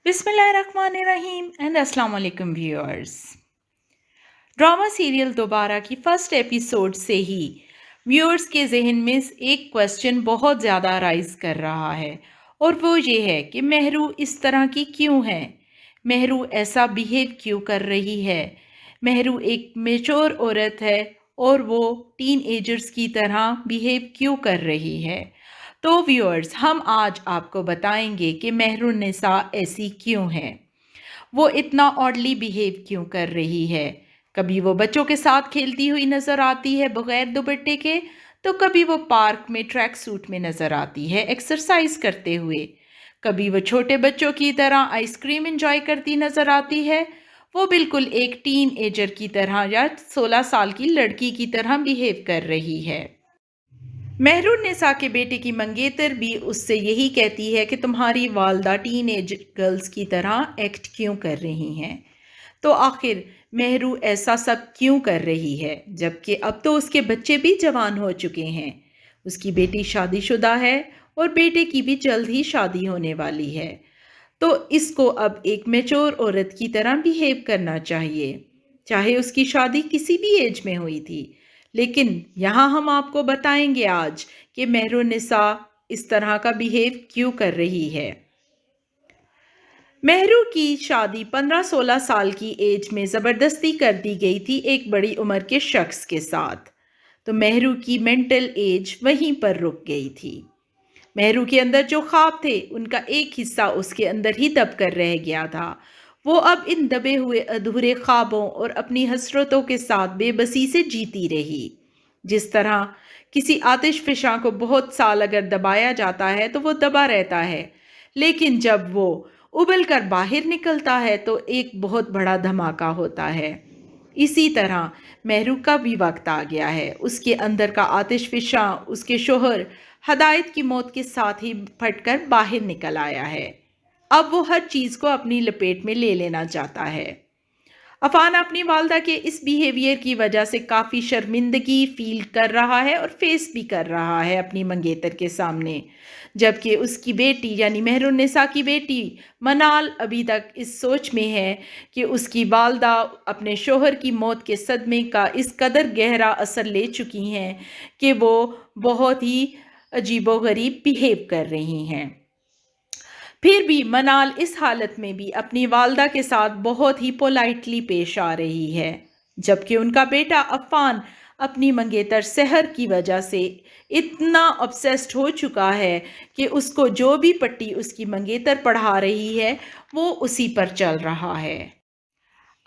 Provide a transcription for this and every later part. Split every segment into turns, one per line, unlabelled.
बिस्मिल्लाहिर्रहमानिर्रहीम एंड अस्सलाम वालेकुम व्यूअर्स। ड्रामा सीरियल दोबारा की फर्स्ट एपिसोड से ही व्यूअर्स के जहन में एक क्वेश्चन बहुत ज़्यादा राइज कर रहा है और वो ये है कि मेहरू इस तरह की क्यों है। मेहरू ऐसा बिहेव क्यों कर रही है। मेहरू एक मेच्योर औरत है और वो टीन एजर्स की तरह बिहेव क्यों कर रही है। तो व्यूअर्स, हम आज आपको बताएंगे कि मेहरुन्निसा ऐसी क्यों है, वो इतना ऑडली बिहेव क्यों कर रही है। कभी वो बच्चों के साथ खेलती हुई नजर आती है बगैर दुपट्टे के, तो कभी वो पार्क में ट्रैक सूट में नजर आती है एक्सरसाइज करते हुए। कभी वो छोटे बच्चों की तरह आइसक्रीम एंजॉय करती नजर आती है। वो बिल्कुल एक टीन एजर की तरह या 16 साल की लड़की की तरह बिहेव कर रही है। मेहरुन्निसा के बेटे की मंगेतर भी उससे यही कहती है कि तुम्हारी वालदा टीन एज गर्ल्स की तरह एक्ट क्यों कर रही हैं। तो आखिर मेहरू ऐसा सब क्यों कर रही है, जबकि अब तो उसके बच्चे भी जवान हो चुके हैं। उसकी बेटी शादीशुदा है और बेटे की भी जल्द ही शादी होने वाली है। तो इसको अब एक मैच्योर औरत की तरह बिहेव करना चाहिए, चाहे उसकी शादी किसी भी एज में हुई थी। लेकिन यहाँ हम आपको बताएंगे आज कि मेहरुन्निसा इस तरह का बिहेव क्यों कर रही है। मेहरू की शादी 15-16 साल की एज में ज़बरदस्ती कर दी गई थी एक बड़ी उम्र के शख्स के साथ। तो मेहरू की मेंटल एज वहीं पर रुक गई थी। मेहरू के अंदर जो ख्वाब थे उनका एक हिस्सा उसके अंदर ही दब कर रह गया था। वो अब इन दबे हुए अधूरे ख्वाबों और अपनी हसरतों के साथ बेबसी से जीती रही। जिस तरह किसी आतिश फिशा को बहुत साल अगर दबाया जाता है तो वो दबा रहता है, लेकिन जब वो उबल कर बाहर निकलता है तो एक बहुत बड़ा धमाका होता है। इसी तरह मेहरू का भी वक्त आ गया है। उसके अंदर का आतिश फिशा उसके शोहर हदायत की मौत के साथ ही फटकर बाहर निकल आया है। अब वो हर चीज़ को अपनी लपेट में ले लेना चाहता है। अफान अपनी वालदा के इस बिहेवियर की वजह से काफ़ी शर्मिंदगी फील कर रहा है और फेस भी कर रहा है अपनी मंगेतर के सामने। जबकि उसकी बेटी यानी मेहरुन्निसा की बेटी मनाल अभी तक इस सोच में है कि उसकी वालदा अपने शोहर की मौत के सदमे का इस कदर गहरा असर ले चुकी हैं कि वो बहुत ही अजीबोगरीब बिहेव कर रही हैं। फिर भी मनाल इस हालत में भी अपनी वालदा के साथ बहुत ही पोलाइटली पेश आ रही है, जबकि उनका बेटा अफ़ान अपनी मंगेतर सहर की वजह से इतना ऑब्सेस्ड हो चुका है कि उसको जो भी पट्टी उसकी मंगेतर पढ़ा रही है वो उसी पर चल रहा है।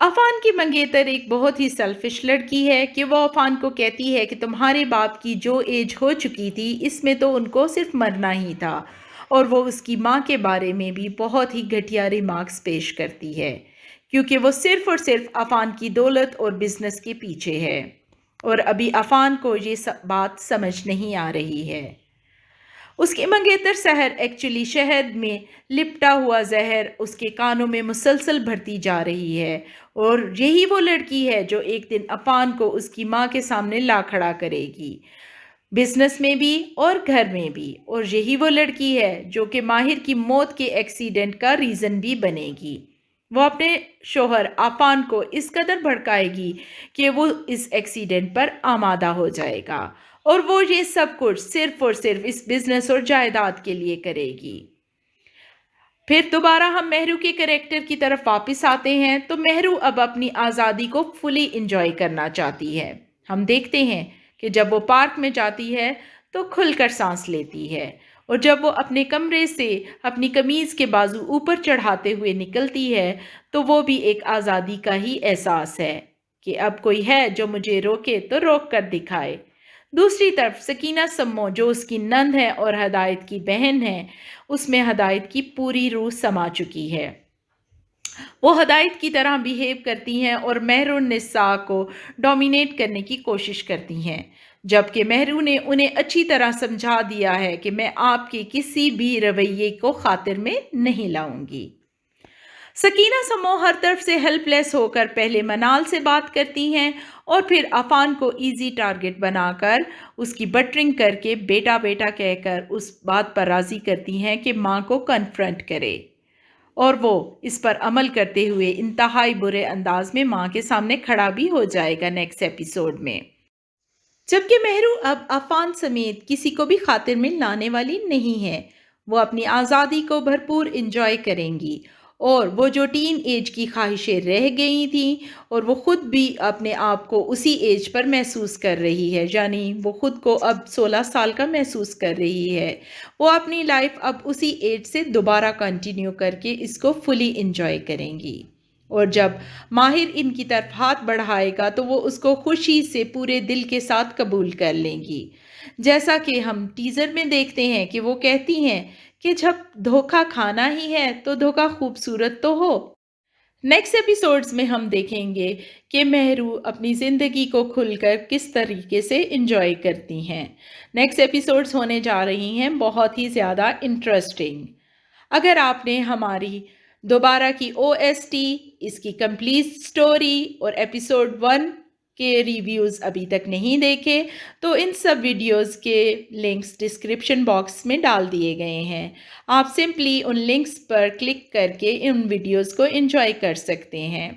अफान की मंगेतर एक बहुत ही सेल्फिश लड़की है कि वो अफान को कहती है कि तुम्हारे बाप की जो एज हो चुकी थी इसमें तो उनको सिर्फ मरना ही था, और वो उसकी माँ के बारे में भी बहुत ही घटिया रिमार्क्स पेश करती है, क्योंकि वो सिर्फ और सिर्फ अफान की दौलत और बिजनेस के पीछे है और अभी अफान को ये बात समझ नहीं आ रही है। उसकी मंगेतर सहर एक्चुअली शहद में लिपटा हुआ जहर उसके कानों में मुसलसल भरती जा रही है, और यही वो लड़की है जो एक दिन अफान को उसकी माँ के सामने ला खड़ा करेगी, बिजनेस में भी और घर में भी। और यही वो लड़की है जो कि माहिर की मौत के एक्सीडेंट का रीज़न भी बनेगी। वो अपने शोहर अफान को इस कदर भड़काएगी कि वो इस एक्सीडेंट पर आमादा हो जाएगा, और वो ये सब कुछ सिर्फ और सिर्फ इस बिजनेस और जायदाद के लिए करेगी। फिर दोबारा हम मेहरू के कैरेक्टर की तरफ वापस आते हैं। तो मेहरू अब अपनी आज़ादी को फुली इंजॉय करना चाहती है। हम देखते हैं कि जब वो पार्क में जाती है तो खुलकर सांस लेती है, और जब वो अपने कमरे से अपनी कमीज़ के बाजू ऊपर चढ़ाते हुए निकलती है तो वो भी एक आज़ादी का ही एहसास है कि अब कोई है जो मुझे रोके तो रोक कर दिखाए। दूसरी तरफ सकीना सम्मो जो उसकी नंद है और हदायत की बहन है, उसमें हदायत की पूरी रूह समा चुकी है। वो हदायत की तरह बिहेव करती हैं और मेहरुन्निसा को डोमिनेट करने की कोशिश करती हैं, जबकि मेहरू ने उन्हें अच्छी तरह समझा दिया है कि मैं आपके किसी भी रवैये को खातिर में नहीं लाऊंगी। सकीना समो हर तरफ से हेल्पलेस होकर पहले मनाल से बात करती हैं और फिर अफान को इजी टारगेट बनाकर उसकी बटरिंग करके बेटा बेटा कहकर उस बात पर राज़ी करती हैं कि माँ को कन्फ्रंट करे। اور وہ اس پر عمل کرتے ہوئے انتہائی برے انداز میں ماں کے سامنے کھڑا بھی ہو جائے گا نیکسٹ ایپیسوڈ میں۔ جبکہ مہرو اب عفان سمیت کسی کو بھی خاطر میں لانے والی نہیں ہے۔ وہ اپنی آزادی کو بھرپور انجوائے کریں گی اور وہ جو ٹین ایج کی خواہشیں رہ گئی تھیں اور وہ خود بھی اپنے آپ کو اسی ایج پر محسوس کر رہی ہے، یعنی وہ خود کو اب 16 سال کا محسوس کر رہی ہے، وہ اپنی لائف اب اسی ایج سے دوبارہ کنٹینیو کر کے اس کو فلی انجوائے کریں گی۔ اور جب ماہر ان کی طرف ہاتھ بڑھائے گا تو وہ اس کو خوشی سے پورے دل کے ساتھ قبول کر لیں گی، جیسا کہ ہم ٹیزر میں دیکھتے ہیں کہ وہ کہتی ہیں کہ جب دھوکہ کھانا ہی ہے تو دھوکہ خوبصورت تو ہو۔ نیکسٹ ایپیسوڈز میں ہم دیکھیں گے کہ مہرو اپنی زندگی کو کھل کر کس طریقے سے انجوائے کرتی ہیں۔ نیکسٹ ایپیسوڈز ہونے جا رہی ہیں بہت ہی زیادہ انٹرسٹنگ۔ اگر آپ نے ہماری دوبارہ کی او ایس ٹی، اس کی کمپلیٹ سٹوری اور ایپیسوڈ 1 کے ریویوز ابھی تک نہیں دیکھے تو ان سب ویڈیوز کے لنکس ڈسکرپشن باکس میں ڈال دیے گئے ہیں۔ آپ سمپلی ان لنکس پر کلک کر کے ان ویڈیوز کو انجوائے کر سکتے ہیں۔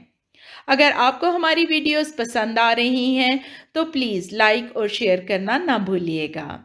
اگر آپ کو ہماری ویڈیوز پسند آ رہی ہیں تو پلیز لائک اور شیئر کرنا نہ بھولیے گا۔